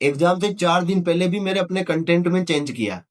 Exam से 4 दिन पहले भी मेरे अपने कंटेंट में चेंज किया।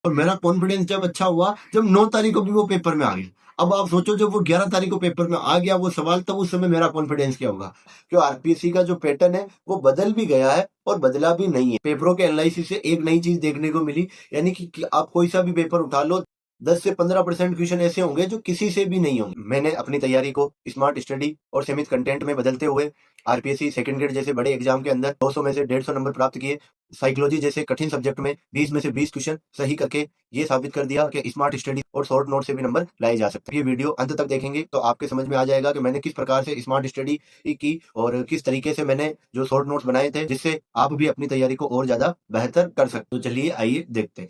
और मेरा कॉन्फिडेंस जब अच्छा हुआ जब 9 तारीख को भी वो पेपर में आ गया। अब आप सोचो जब वो 11 तारीख को पेपर में आ गया वो सवाल, तब उस समय मेरा कॉन्फिडेंस क्या होगा। क्यों आरपीएससी का जो पैटर्न है वो बदल भी गया है और बदला भी नहीं है। पेपरों के एनालिसिस से एक नई चीज देखने को मिली, यानी कि आप कोई सा भी पेपर उठा लो, 10 से 15% क्वेश्चन ऐसे होंगे जो किसी से भी नहीं होंगे। मैंने अपनी तैयारी को स्मार्ट स्टडी और सीमित कंटेंट में बदलते हुए आरपीएससी सेकंड ग्रेड जैसे बड़े एग्जाम के अंदर 200 में से 150 नंबर प्राप्त किए। साइकोलॉजी जैसे कठिन सब्जेक्ट में 20 में से 20 क्वेश्चन सही करके ये साबित कर दिया कि स्मार्ट स्टडी और शॉर्ट नोट से भी नंबर लाए जा सकते हैं। ये वीडियो अंत तक देखेंगे तो आपके समझ में आ जाएगा कि मैंने किस प्रकार से स्मार्ट स्टडी की और किस तरीके से मैंने जो शॉर्ट नोट्स बनाए थे, जिससे आप भी अपनी तैयारी को और ज्यादा बेहतर कर सकते। तो चलिए आइए देखते हैं।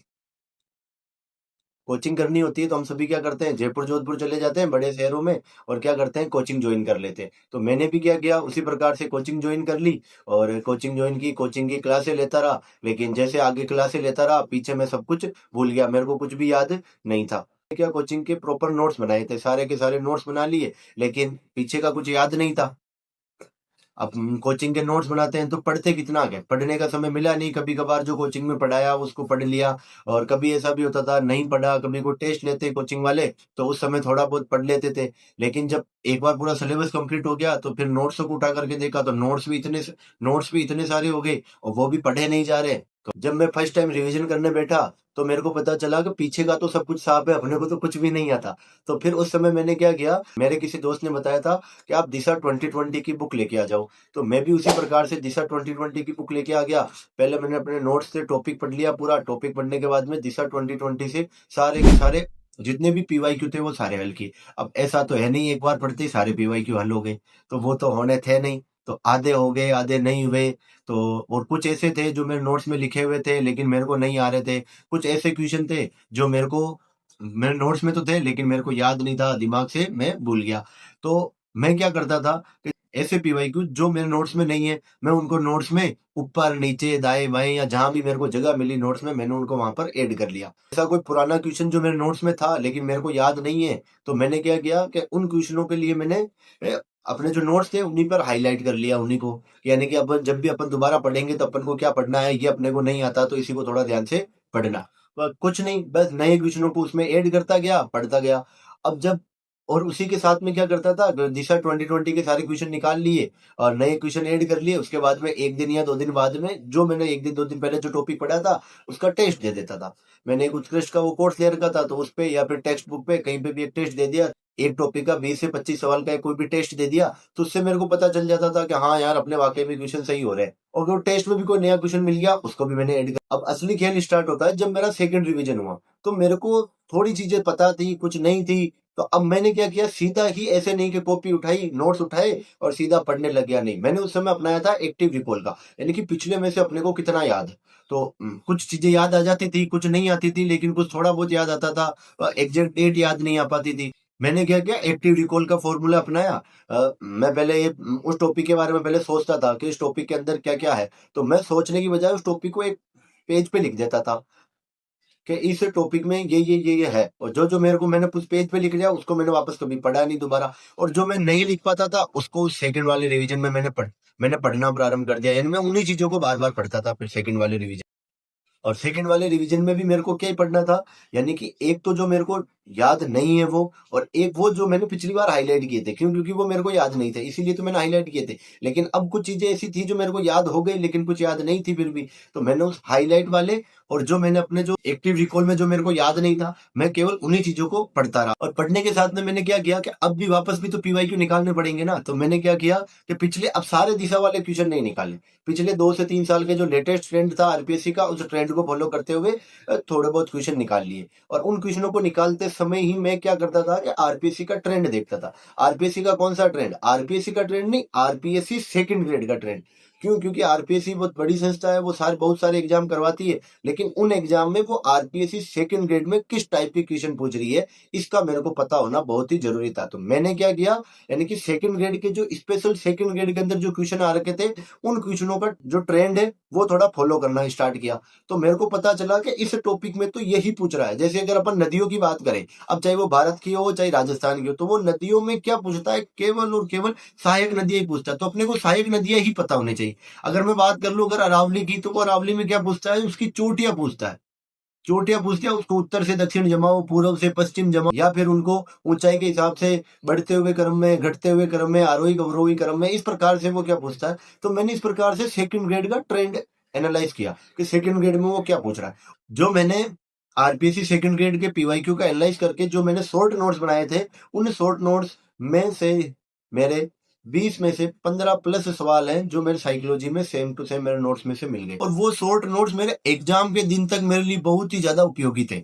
कोचिंग करनी होती है तो हम सभी क्या करते हैं, जयपुर जोधपुर चले जाते हैं बड़े शहरों में और क्या करते हैं, कोचिंग ज्वाइन कर लेते हैं। तो मैंने भी क्या किया, उसी प्रकार से कोचिंग ज्वाइन कर ली और कोचिंग ज्वाइन की, कोचिंग की क्लासें लेता रहा। लेकिन जैसे आगे क्लासें लेता रहा पीछे मैं सब कुछ भूल गया, मेरे को कुछ भी याद नहीं था। क्या कोचिंग के प्रॉपर नोट्स बनाए थे, सारे के सारे नोट्स बना लिए, लेकिन पीछे का कुछ याद नहीं था। अब कोचिंग के नोट्स बनाते हैं तो पढ़ते कितना गए, पढ़ने का समय मिला नहीं। कभी कभार जो कोचिंग में पढ़ाया उसको पढ़ लिया, और कभी ऐसा भी होता था नहीं पढ़ा। कभी कोई टेस्ट लेते कोचिंग वाले तो उस समय थोड़ा बहुत पढ़ लेते थे। लेकिन जब एक बार पूरा सिलेबस कंप्लीट हो गया तो फिर नोट्स को उठा करके देखा तो नोट्स भी इतने सारे हो गए और वो भी पढ़े नहीं जा रहे। तो जब मैं फर्स्ट टाइम रिवीजन करने बैठा तो मेरे को पता चला कि पीछे का तो सब कुछ साफ है, अपने को तो कुछ भी नहीं आता। तो फिर उस समय मैंने क्या किया, मेरे किसी दोस्त ने बताया था कि आप दिशा 2020 की बुक लेके आ जाओ। तो मैं भी उसी प्रकार से दिशा 2020 की बुक लेके आ गया। पहले मैंने अपने नोट्स से टॉपिक पढ़ लिया, पूरा टॉपिक पढ़ने के बाद में दिशा 2020 से सारे के सारे जितने भी पीवाईक्यू थे वो सारे हल किए। अब ऐसा तो है नहीं एक बार पढ़ते ही सारे पीवाईक्यू हल हो गए, तो वो तो होने थे नहीं। तो आधे हो गए आधे नहीं हुए। तो और कुछ ऐसे थे जो मेरे नोट्स में लिखे हुए थे लेकिन मेरे को नहीं आ रहे थे। कुछ ऐसे क्वेश्चन थे जो मेरे नोट्स में तो थे लेकिन मेरे को याद नहीं था, दिमाग से मैं भूल गया। तो मैं क्या करता था, ऐसे पीवाईक्यू जो मेरे नोट्स में नहीं है मैं उनको नोट्स में ऊपर नीचे दाएं बाएं या जहां भी मेरे को जगह मिली नोट्स में, मैंने उनको वहां पर ऐड कर लिया। ऐसा कोई पुराना क्वेश्चन जो मेरे नोट्स में था लेकिन मेरे को याद नहीं है, तो मैंने क्या किया कि उन क्वेश्चनों के लिए मैंने अपने जो नोट्स थे उन्हीं पर हाईलाइट कर लिया उन्हीं को। यानी कि अपन जब भी अपन दोबारा पढ़ेंगे तो अपन को क्या पढ़ना है, ये अपने को नहीं आता तो इसी को थोड़ा ध्यान से पढ़ना। कुछ नहीं, बस नए क्वेश्चनों को उसमें ऐड करता गया, पढ़ता गया। अब जब और उसी के साथ में क्या करता था, दिशा 2020 के सारे क्वेश्चन निकाल लिए और नए क्वेश्चन ऐड कर लिए। उसके बाद में 1 दिन या 2 दिन बाद में जो मैंने 1 दिन 2 दिन पहले जो टॉपिक पढ़ा था उसका टेस्ट दे देता था। मैंने एक उत्कृष्ट का वो कोर्स ले रखा था तो उस पे या फिर टेक्स्ट बुक पे कहीं पे भी एक टेस्ट दे दिया। एक टॉपिक का 20 से 25 सवाल का कोई भी टेस्ट दे दिया तो उससे मेरे को पता चल जाता था कि हाँ यार अपने वाकई में क्वेश्चन सही हो रहे हैं। और वो टेस्ट में भी कोई नया क्वेश्चन मिल गया उसको भी मैंने ऐड कर। अब असली खेल स्टार्ट होता है जब मेरा सेकंड रिवीजन हुआ। तो मेरे को थोड़ी चीजें पता थी कुछ नहीं थी। तो अब मैंने क्या किया, सीधा ही ऐसे नहीं कि कॉपी उठाई नोट्स उठाए और सीधा पढ़ने लग गया, नहीं। मैंने उस समय अपनाया था एक्टिव रिकॉल का, यानी कि पिछले में से अपने को कितना याद है। तो कुछ चीजें याद आ जाती थी कुछ नहीं आती थी, लेकिन कुछ थोड़ा बहुत याद आता था, एग्जैक्ट डेट याद नहीं आ पाती थी। मैंने क्या किया, एक्टिव रिकॉल का फॉर्मूला अपनाया। मैं पहले उस टॉपिक के बारे में पहले सोचता था कि इस टॉपिक के अंदर क्या क्या है, तो मैं सोचने की बजाय उस टॉपिक को एक पेज पे लिख देता था कि इस टॉपिक में ये है। और जो जो मेरे को मैंने उस पेज पे लिख लिया उसको मैंने वापस कभी पढ़ा नहीं दोबारा। और जो मैं नहीं लिख पाता था उसको उस सेकंड वाले रिवीजन में मैंने पढ़ना प्रारंभ कर दिया। यानी मैं उन्हीं चीजों को बार बार पढ़ता था फिर सेकंड वाले रिवीजन। और सेकंड वाले रिवीजन में भी मेरे को क्या ही पढ़ना था, यानी कि एक तो जो मेरे को याद नहीं है वो, और एक वो जो मैंने पिछली बार हाईलाइट किए थे। क्यों? क्योंकि वो मेरे को याद नहीं थे इसीलिए तो मैंने हाईलाइट किए थे। लेकिन अब कुछ चीजें ऐसी थी जो मेरे को याद हो गई लेकिन कुछ याद नहीं थी फिर भी, तो मैंने उस हाईलाइट वाले और जो मैंने अपने जो एक्टिव रिकॉल में जो मेरे को याद नहीं था मैं केवल उन्हीं चीजों को पढ़ता रहा। और पढ़ने के साथ में मैंने क्या किया कि अब भी वापस भी तो पीवाईक्यू निकालने पड़ेंगे ना। तो मैंने क्या किया कि पिछले अब सारे दिशा वाले क्वेश्चन नहीं निकाले, पिछले 2 से 3 साल के जो लेटेस्ट ट्रेंड था आरपीएससी का उस ट्रेंड को फॉलो करते हुए थोड़े बहुत क्वेश्चन निकाल लिए। और उन क्वेश्चनों को निकालते समय ही मैं क्या करता था कि आरपीएससी का ट्रेंड देखता था। आरपीएससी का कौन सा ट्रेंड, आरपीएससी का ट्रेंड नहीं, आरपीएससी सेकंड ग्रेड का ट्रेंड। क्यों? क्योंकि आरपीएससी बहुत बड़ी संस्था है, वो बहुत सारे एग्जाम करवाती है, लेकिन उन एग्जाम में वो आरपीएससी सेकंड ग्रेड में किस टाइप के क्वेश्चन पूछ रही है इसका मेरे को पता होना बहुत ही जरूरी था। तो मैंने क्या किया, यानी कि सेकंड ग्रेड के जो स्पेशल सेकंड ग्रेड के अंदर जो क्वेश्चन आ रखे थे उन क्वेश्चनों का जो ट्रेंड है वो थोड़ा फॉलो करना स्टार्ट किया। तो मेरे को पता चला कि इस टॉपिक में तो यही पूछ रहा है। जैसे अगर अपन नदियों की बात करें, अब चाहे वो भारत की हो चाहे राजस्थान की हो, तो वो नदियों में क्या पूछता है, केवल और केवल सहायक नदियां ही पूछता है। तो अपने को सहायक नदियां ही पता होनी चाहिए। चाहिए। अगर मैं बात कर लूं अगर अरावली की, तो वो अरावली में क्या पूछता है, उसकी चोटियां पूछता है। चोटियां पूछते हैं उसको, उत्तर से दक्षिण जमाओ, पूर्व से पश्चिम जमाओ, या फिर उनको ऊंचाई के हिसाब से बढ़ते हुए क्रम में, घटते हुए क्रम में, आरोही अवरोही क्रम में, इस प्रकार से वो क्या पूछता है। तो मैंने इस प्रकार से सेकंड ग्रेड का ट्रेंड एनालाइज किया कि सेकंड ग्रेड में वो क्या पूछ रहा है। जो मैंने आरपीएससी सेकंड ग्रेड के पीवाईक्यू का एनालाइज करके जो मैंने शॉर्ट नोट्स बनाए थे, उन शॉर्ट नोट्स में से मेरे 20 में से 15 प्लस सवाल हैं जो मेरे साइकोलॉजी में सेम टू सेम मेरे नोट्स में से मिल गए, और वो शॉर्ट नोट्स मेरे एग्जाम के दिन तक मेरे लिए बहुत ही ज्यादा उपयोगी थे।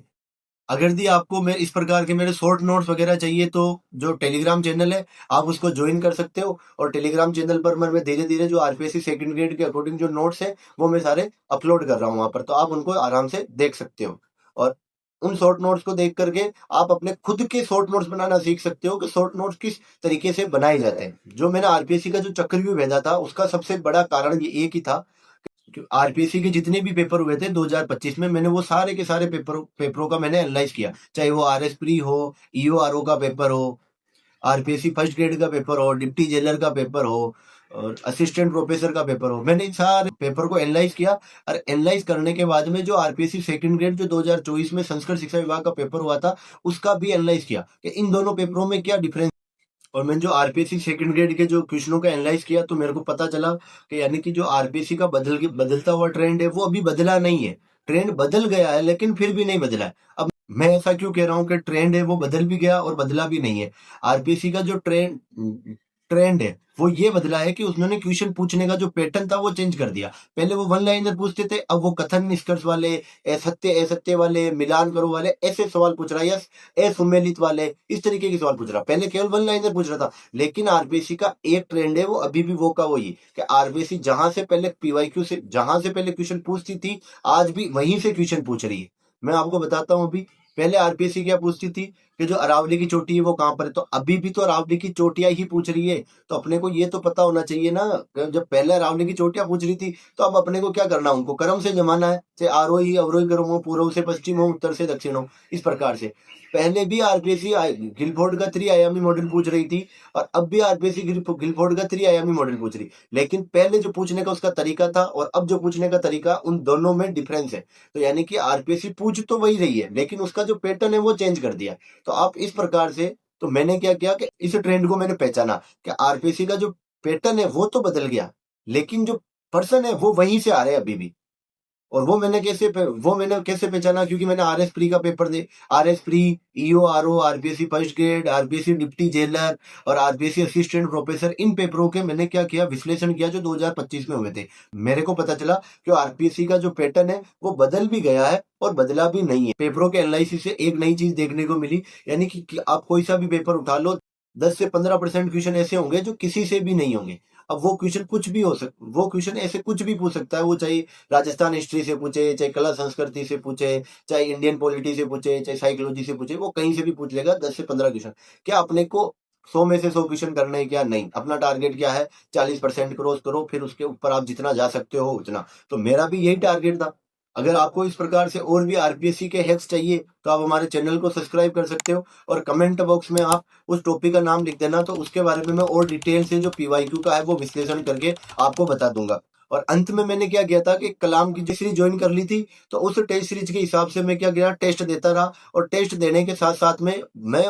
अगर दी आपको मेरे इस प्रकार के मेरे शॉर्ट नोट्स वगैरह चाहिए, तो जो टेलीग्राम चैनल है आप उसको ज्वाइन कर सकते हो, और टेलीग्राम चैनल पर मैं धीरे धीरे जो आरपीएससी सेकंड ग्रेड के अकॉर्डिंग जो नोट्स है वो मैं सारे अपलोड कर रहा हूँ वहां पर, तो आप उनको आराम से देख सकते हो। और उन शॉर्ट नोट्स को देख करके आप अपने खुद के शॉर्ट नोट्स बनाना सीख सकते हो कि शॉर्ट नोट्स किस तरीके से बनाए जाते हैं। जो मैंने आरपीएससी का जो चक्रव्यूह भेजा था उसका सबसे बड़ा कारण ये एक ही था, आरपीएससी के जितने भी पेपर हुए थे 2025 में, मैंने वो सारे के सारे पेपरों का मैंने एनालाइज किया, चाहे वो आरएस प्री हो, ईओआरओ का पेपर हो, आरपीएससी फर्स्ट ग्रेड का पेपर हो, डिप्टी जेलर का पेपर हो, और असिस्टेंट प्रोफेसर का पेपर हो, मैंने इन सारे पेपर को एनालाइज किया। और एनालाइज करने के बाद में जो आरपीएससी सेकंड ग्रेड जो 2024 में संस्कृत शिक्षा विभाग का पेपर हुआ था, उसका भी एनालाइज किया कि इन दोनों पेपरों में क्या डिफरेंस। और मैंने जो आरपीएससी सेकंड ग्रेड के जो क्वेश्चनों का एनालाइज किया, तो मेरे को पता चला कि यानी कि जो आरपीएससी का बदलता हुआ ट्रेंड है वो अभी बदला नहीं है। ट्रेंड बदल गया है लेकिन फिर भी नहीं बदला है। अब मैं ऐसा क्यों कह रहा हूँ कि ट्रेंड है वो बदल भी गया और बदला भी नहीं है। आरपीएससी का जो ट्रेंड है वो ये बदला है कि उन्होंने क्वेश्चन पूछने का जो पैटर्न था वो चेंज कर दिया। पहले वो वन लाइनर पूछते थे, अब वो कथन निष्कर्ष वाले, असत्य असत्य वाले, मिलान करो वाले ऐसे सवाल पूछ रहा है, या असुमेलित वाले इस तरीके के सवाल पूछ रहा। पहले केवल वन लाइनर पूछ रहा था। लेकिन आरबीएससी का एक ट्रेंड है वो अभी भी वो का वही कि आरबीएससी जहां से पहले पीवाईक्यू से जहां से पहले क्वेश्चन पूछती थी, आज भी वहीं से क्वेश्चन पूछ रही है। मैं आपको बताता हूँ, अभी पहले आरपीएससी क्या पूछती थी कि जो अरावली की चोटी है वो कहां पर है, तो अभी भी तो अरावली की चोटियां ही पूछ रही है। तो अपने को ये तो पता होना चाहिए ना, जब पहले अरावली की चोटियां पूछ रही थी तो अब अपने को क्या करना, उनको क्रम से जमाना है, चाहे आरोही अवरोही क्रम हो, पूर्व से पश्चिम हो, उत्तर से दक्षिण हो, इस प्रकार से। पहले भी आरपीएससी गिलफोर्ड का 3 आयामी मॉडल पूछ रही थी, और अब भी आरपीएससी गिलफोर्ड का 3 आयामी मॉडल पूछ रही। लेकिन पहले जो पूछने का उसका तरीका था और अब जो पूछने का तरीका, उन दोनों में डिफरेंस है। तो यानी कि आरपीएससी पूछ तो वही रही है लेकिन उसका जो पैटर्न है वो चेंज कर दिया। तो आप इस प्रकार से, तो मैंने क्या किया कि इस ट्रेंड को मैंने पहचाना कि आरपीएससी का जो पैटर्न है वो तो बदल गया, लेकिन जो पर्सन है वो वहीं से आ रहे हैं अभी भी। और वो मैंने कैसे पहचाना, क्योंकि मैंने आरएस प्री का पेपर दे, RS pre, EO RO, RPSC first grade, RPSC deputy jailer और आरपीएससी असिस्टेंट प्रोफेसर, इन पेपरों के मैंने क्या किया, विश्लेषण किया जो 2025 में हुए थे। मेरे को पता चला कि आरपीएससी का जो पैटर्न है वो बदल भी गया है और बदला भी नहीं है। पेपरों के एनालिसिस से एक नई चीज देखने को मिली, यानी कि आप कोई सा भी पेपर उठा लो, 10 से 15% क्वेश्चन ऐसे होंगे जो किसी से भी नहीं होंगे। अब वो क्वेश्चन कुछ भी वो क्वेश्चन ऐसे कुछ भी पूछ सकता है, वो चाहे राजस्थान हिस्ट्री से पूछे, चाहे कला संस्कृति से पूछे, चाहे इंडियन पॉलिटी से पूछे, चाहे साइकोलॉजी से पूछे, वो कहीं से भी पूछ लेगा 10 से 15 क्वेश्चन। क्या अपने को 100 में से 100 क्वेश्चन करने हैं क्या? नहीं। अपना टारगेट क्या है, 40% क्रॉस करो, फिर उसके ऊपर आप जितना जा सकते हो उतना। तो मेरा भी यही टारगेट था। अगर आपको इस प्रकार से और भी आरपीएससी के हैक्स चाहिए तो आप हमारे चैनल को सब्सक्राइब कर सकते हो, और कमेंट बॉक्स में आप उस टॉपिक का नाम लिख देना, तो उसके बारे में मैं और डिटेल से जो पीवाईक्यू का है वो विश्लेषण करके आपको बता दूंगा। और अंत में मैंने क्या किया था कि कलाम की जो सीरीज ज्वाइन कर ली थी, तो उस टेस्ट सीरीज के हिसाब से मैं क्या किया, टेस्ट देता रहा। और टेस्ट देने के साथ साथ में मैं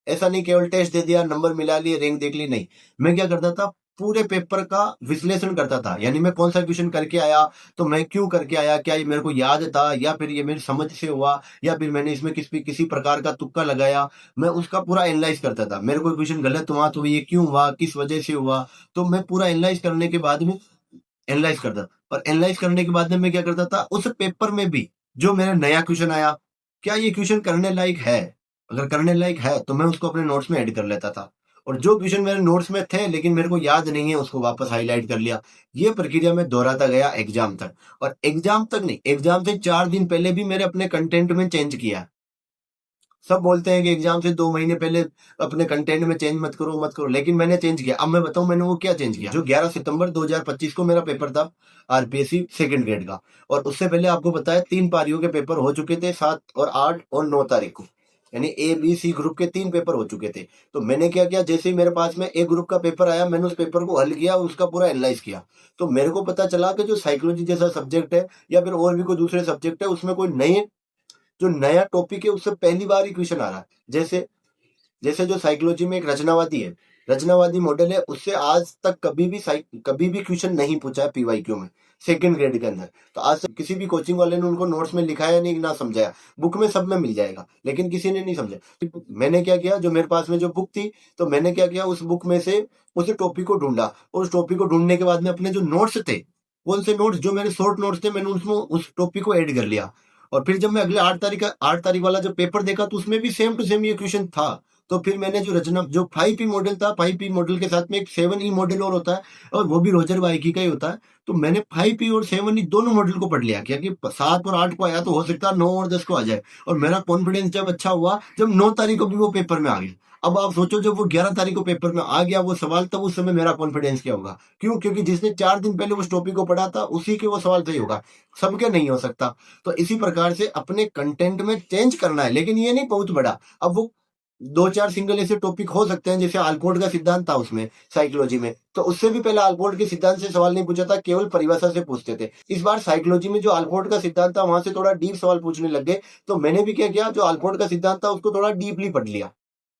ऐसा नहीं केवल टेस्ट दे दिया, नंबर मिला लिए, रैंक देख ली, नहीं। मैं क्या करता था, पूरे पेपर का विश्लेषण करता था। यानी मैं कौन सा क्वेश्चन करके आया, तो मैं क्यों करके आया, क्या ये मेरे को याद था, या फिर ये मेरी समझ से हुआ, या फिर मैंने इसमें किसी प्रकार का तुक्का लगाया। मैं उसका पूरा एनालाइज करता था। मेरे कोई क्वेश्चन गलत हुआ तो ये क्यों हुआ, किस वजह से हुआ, तो मैं पूरा एनालाइज करने के बाद में एनालाइज करता। और एनालाइज करने के बाद में मैं क्या करता था, उस पेपर में भी जो मेरा नया क्वेश्चन आया, क्या ये क्वेश्चन करने लायक है, अगर करने लायक है तो मैं उसको अपने नोट्स में ऐड कर लेता था। और जो क्वेश्चन मेरे नोट्स में थे लेकिन मेरे को याद नहीं है, उसको वापस हाईलाइट कर लिया। ये प्रक्रिया मैं दोहराता गया एग्जाम तक। और एग्जाम तक नहीं, एग्जाम से 4 दिन पहले भी मेरे अपने कंटेंट में चेंज किया। सब बोलते हैं कि एग्जाम से 2 महीने पहले अपने कंटेंट में चेंज मत करो मत करो, लेकिन मैंने चेंज किया। अब मैं बताऊं मैंने वो क्या चेंज किया। जो 11 सितंबर 2025 को मेरा पेपर था आरपीएससी सेकंड ग्रेड का, और उससे पहले आपको पता है 3 पारियों के पेपर हो चुके थे, 7 और 8 और 9 तारीख को। यानी ए बी सी ग्रुप के 3 पेपर हो चुके थे। तो मैंने क्या किया, जैसे ही मेरे पास में ए ग्रुप का पेपर आया, मैंने उस पेपर को हल किया, उसका पूरा एनालाइज किया। तो मेरे को पता चला कि जो साइकोलॉजी जैसा सब्जेक्ट है या फिर और भी कोई दूसरे सब्जेक्ट है, उसमें कोई जो नया टॉपिक है उससे पहली बार ही क्वेश्चन आ रहा है। जैसे जैसे जो साइकोलॉजी में एक रचनावादी है, रचनावादी मॉडल है, उससे आज तक कभी भी क्वेश्चन नहीं पूछा है पीवाईक्यू में, सेकंड ग्रेड के अंदर। तो आज तक किसी भी कोचिंग वाले ने उनको नोट्स में लिखाया नहीं, ना समझाया। बुक में सब में मिल जाएगा, लेकिन किसी ने नहीं समझा। तो मैंने क्या किया, जो मेरे पास में जो बुक थी, तो मैंने क्या किया, उस बुक में से उस टॉपिक को ढूंढा, और उस टॉपिक को ढूंढने के बाद में अपने जो नोट्स थे, कौन से नोट्स, जो मेरे शॉर्ट नोट्स थे, मैंने उसमें उस टॉपिक को ऐड कर लिया। और फिर जब मैं अगले 8 तारीख वाला जो पेपर देखा, तो उसमें भी सेम टू सेम ये क्वेश्चन था। तो फिर मैंने जो 5P मॉडल था, 5P मॉडल के साथ में एक 7E मॉडल और होता है, और वो भी रोजर वाइकी का ही होता है। तो मैंने 5P और 7E दोनों मॉडल को पढ़ लिया, क्योंकि 7 और 8 को आया तो हो सकता है 9 और 10 को आ जाए। और मेरा कॉन्फिडेंस जब अच्छा हुआ, जब 9 तारीख को भी वो पेपर में आ गया। अब आप सोचो, जब वो 11 तारीख को पेपर में आ गया वो सवाल, तब उस समय मेरा कॉन्फिडेंस क्या होगा। क्यों? क्योंकि जिसने 4 दिन पहले उस टॉपिक को पढ़ा था, उसी के वो सवाल सही होगा, सबके नहीं हो सकता। तो इसी प्रकार से अपने कंटेंट में चेंज करना है, लेकिन ये नहीं बहुत बड़ा। अब वो 2-4 सिंगल ऐसे टॉपिक हो सकते हैं, जैसे आलपोर्ट का सिद्धांत था उसमें साइकोलॉजी में, तो उससे भी पहले आलपोर्ट के सिद्धांत से सवाल नहीं पूछा था, केवल परिभाषा से पूछते थे। इस बार साइकोलॉजी में जो आलपोर्ट का सिद्धांत था, वहां से थोड़ा डीप सवाल पूछने लग गए। तो मैंने भी क्या किया, जो आलपोर्ट का सिद्धांत था उसको थोड़ा डीपली पढ़ लिया।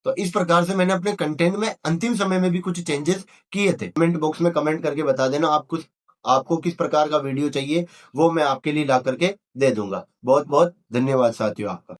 तो इस प्रकार से मैंने अपने कंटेंट में अंतिम समय में भी कुछ चेंजेस किए थे। कमेंट बॉक्स में कमेंट करके बता देना आपको किस प्रकार का वीडियो चाहिए, वो मैं आपके लिए ला करके दे दूंगा। बहुत बहुत धन्यवाद साथियों आपका।